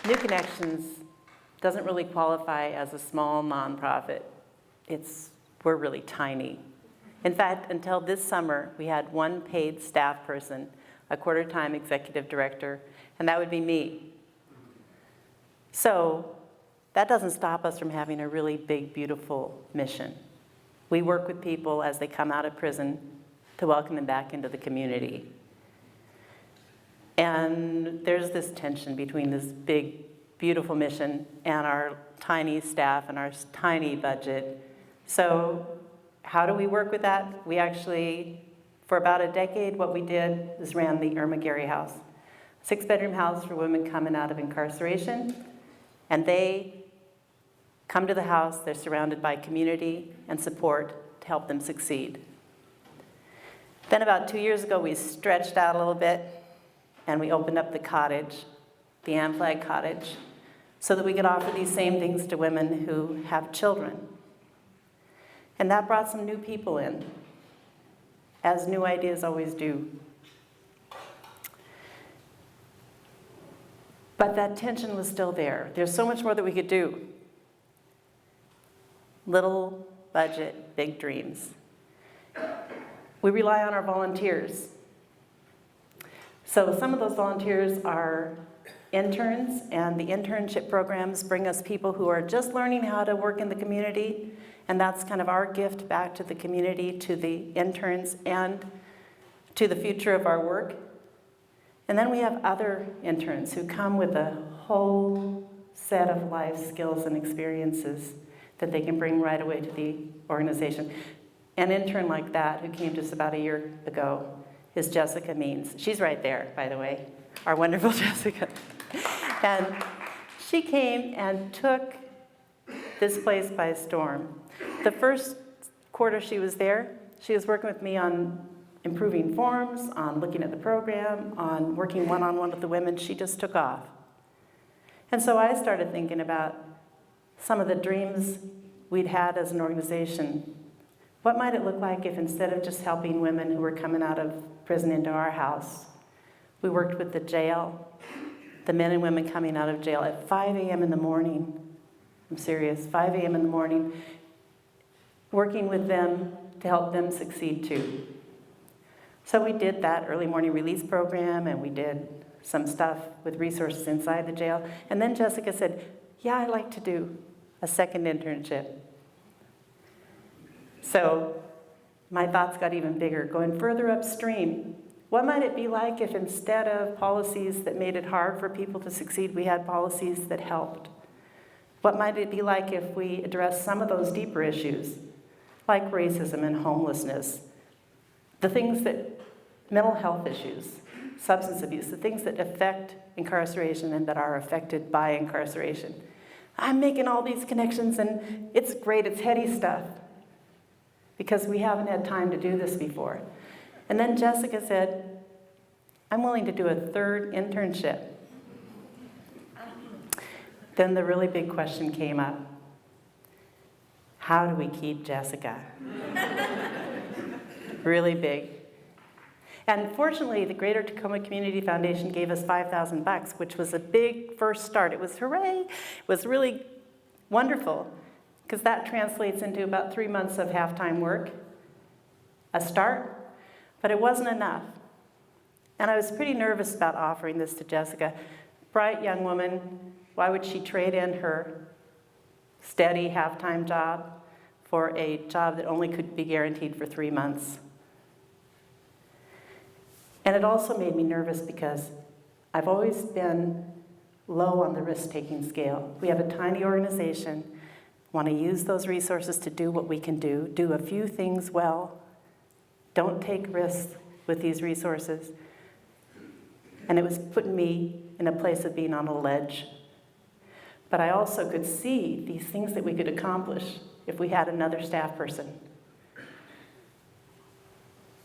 New Connections doesn't really qualify as a small nonprofit. We're really tiny. In fact, until this summer, we had one paid staff person, a quarter-time executive director, and that would be me. So that doesn't stop us from having a really big, beautiful mission. We work with people as they come out of prison to welcome them back into the community. And there's this tension between this big, beautiful mission and our tiny staff and our tiny budget. So how do we work with that? We actually, for about a decade, what we did is ran the Irma Gary House, 6-bedroom house for women coming out of incarceration. And they come to the house, they're surrounded by community and support to help them succeed. Then about 2 years ago, we stretched out a little bit and we opened up the cottage, the Ann Flag Cottage, so that we could offer these same things to women who have children. And that brought some new people in, as new ideas always do. But that tension was still there. There's so much more that we could do. Little budget, big dreams. We rely on our volunteers. So some of those volunteers are interns, and the internship programs bring us people who are just learning how to work in the community, and that's kind of our gift back to the community, to the interns, and to the future of our work. And then we have other interns who come with a whole set of life skills and experiences that they can bring right away to the organization. An intern like that, who came to us about a year ago, is Jessica Means. She's right there, by the way, our wonderful Jessica. And she came and took this place by storm. The first quarter she was there, she was working with me on improving forms, on looking at the program, on working one-on-one with the women. She just took off. And so I started thinking about some of the dreams we'd had as an organization. What might it look like if instead of just helping women who were coming out of prison into our house, we worked with the jail, the men and women coming out of jail at 5 a.m. in the morning. I'm serious, 5 a.m. in the morning, working with them to help them succeed too. So we did that early morning release program, and we did some stuff with resources inside the jail. And then Jessica said, yeah, I'd like to do a second internship. So my thoughts got even bigger, going further upstream. What might it be like if instead of policies that made it hard for people to succeed, we had policies that helped? What might it be like if we addressed some of those deeper issues, like racism and homelessness, the things that, mental health issues, substance abuse, the things that affect incarceration and that are affected by incarceration? I'm making all these connections, and it's great, it's heady stuff, because we haven't had time to do this before. And then Jessica said, I'm willing to do a third internship. Then the really big question came up. How do we keep Jessica? Really big. And fortunately, the Greater Tacoma Community Foundation gave us $5,000, which was a big first start. It was hooray. It was really wonderful, because that translates into about 3 months of half-time work, a start. But it wasn't enough. And I was pretty nervous about offering this to Jessica. Bright young woman, why would she trade in her steady half-time job for a job that only could be guaranteed for 3 months? And it also made me nervous because I've always been low on the risk-taking scale. We have a tiny organization, want to use those resources to do what we can do a few things well. Don't take risks with these resources. And it was putting me in a place of being on a ledge. But I also could see these things that we could accomplish if we had another staff person.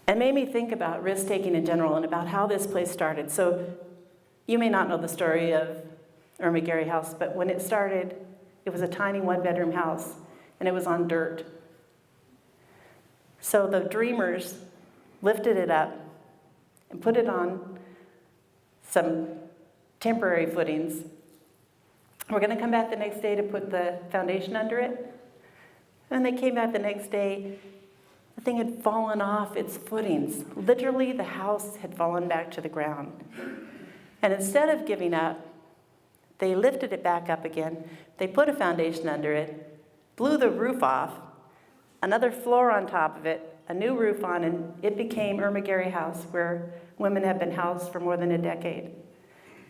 It made me think about risk-taking in general and about how this place started. So you may not know the story of Irma Gary House, but when it started, it was a tiny one-bedroom house, and it was on dirt. So the dreamers lifted it up, and put it on some temporary footings. We're going to come back the next day to put the foundation under it. And they came back the next day. The thing had fallen off its footings. Literally, the house had fallen back to the ground. And instead of giving up, they lifted it back up again. They put a foundation under it, blew the roof off, another floor on top of it, a new roof on, and it became Irma Gary House, where women have been housed for more than a decade.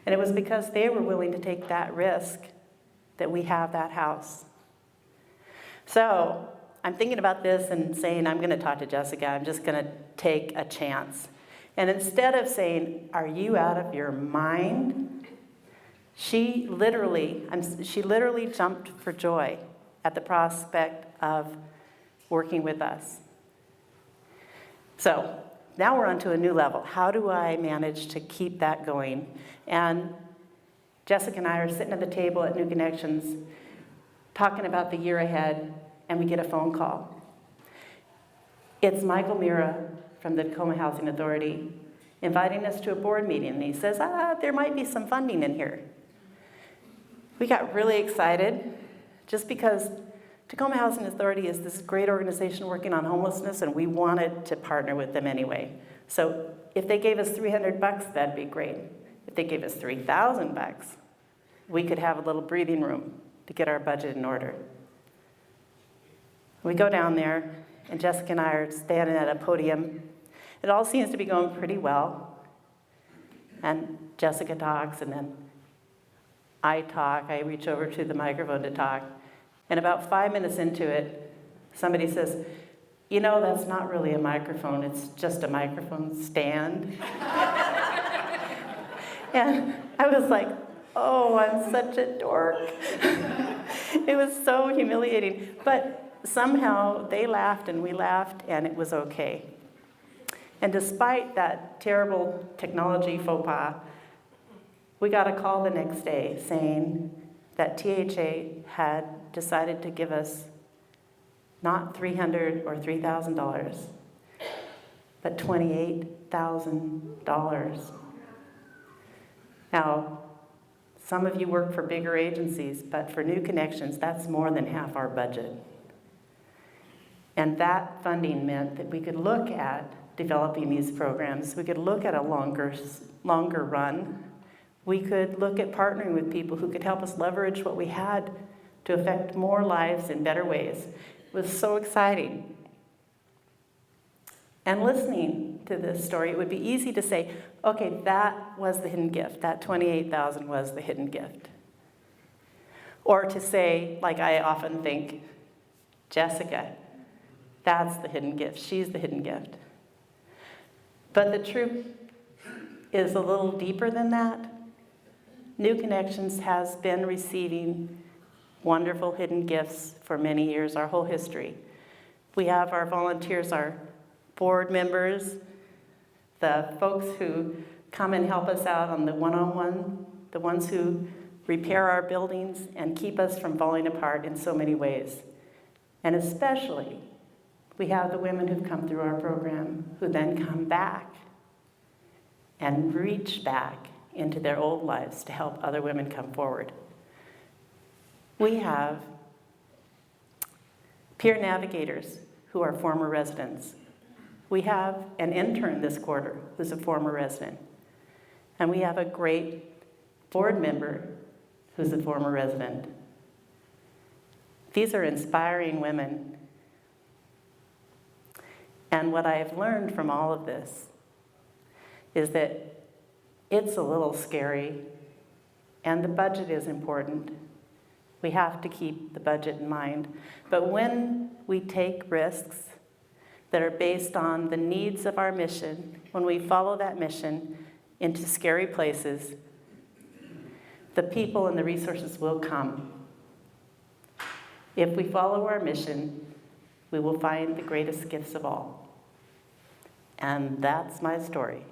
And it was because they were willing to take that risk that we have that house. So I'm thinking about this and saying, I'm going to talk to Jessica. I'm just going to take a chance. And instead of saying, are you out of your mind? She literally jumped for joy at the prospect of working with us. So now we're on to a new level. How do I manage to keep that going? And Jessica and I are sitting at the table at New Connections talking about the year ahead, and we get a phone call. It's Michael Mira from the Tacoma Housing Authority inviting us to a board meeting, and he says, there might be some funding in here. We got really excited just because Tacoma Housing Authority is this great organization working on homelessness, and we wanted to partner with them anyway. So if they gave us $300, that'd be great. If they gave us $3,000, we could have a little breathing room to get our budget in order. We go down there, and Jessica and I are standing at a podium. It all seems to be going pretty well. And Jessica talks, and then I talk. I reach over to the microphone to talk. And about 5 minutes into it, somebody says, you know, that's not really a microphone. It's just a microphone stand. And I was like, oh, I'm such a dork. It was so humiliating. But somehow they laughed and we laughed, and it was okay. And despite that terrible technology faux pas, we got a call the next day saying that THA had decided to give us not $300 or $3,000, but $28,000. Now, some of you work for bigger agencies, but for New Connections, that's more than half our budget. And that funding meant that we could look at developing these programs. We could look at a longer run. We could look at partnering with people who could help us leverage what we had to affect more lives in better ways. It was so exciting. And listening to this story, it would be easy to say, okay, that was the hidden gift. That $28,000 was the hidden gift. Or to say, like I often think, Jessica, that's the hidden gift. She's the hidden gift. But the truth is a little deeper than that. New Connections has been receiving wonderful hidden gifts for many years, our whole history. We have our volunteers, our board members, the folks who come and help us out on the one-on-one, the ones who repair our buildings and keep us from falling apart in so many ways. And especially, we have the women who've come through our program who then come back and reach back into their old lives to help other women come forward. We have peer navigators who are former residents. We have an intern this quarter who's a former resident. And we have a great board member who's a former resident. These are inspiring women. And what I've learned from all of this is that it's a little scary, and the budget is important. We have to keep the budget in mind. But when we take risks that are based on the needs of our mission, when we follow that mission into scary places, the people and the resources will come. If we follow our mission, we will find the greatest gifts of all. And that's my story.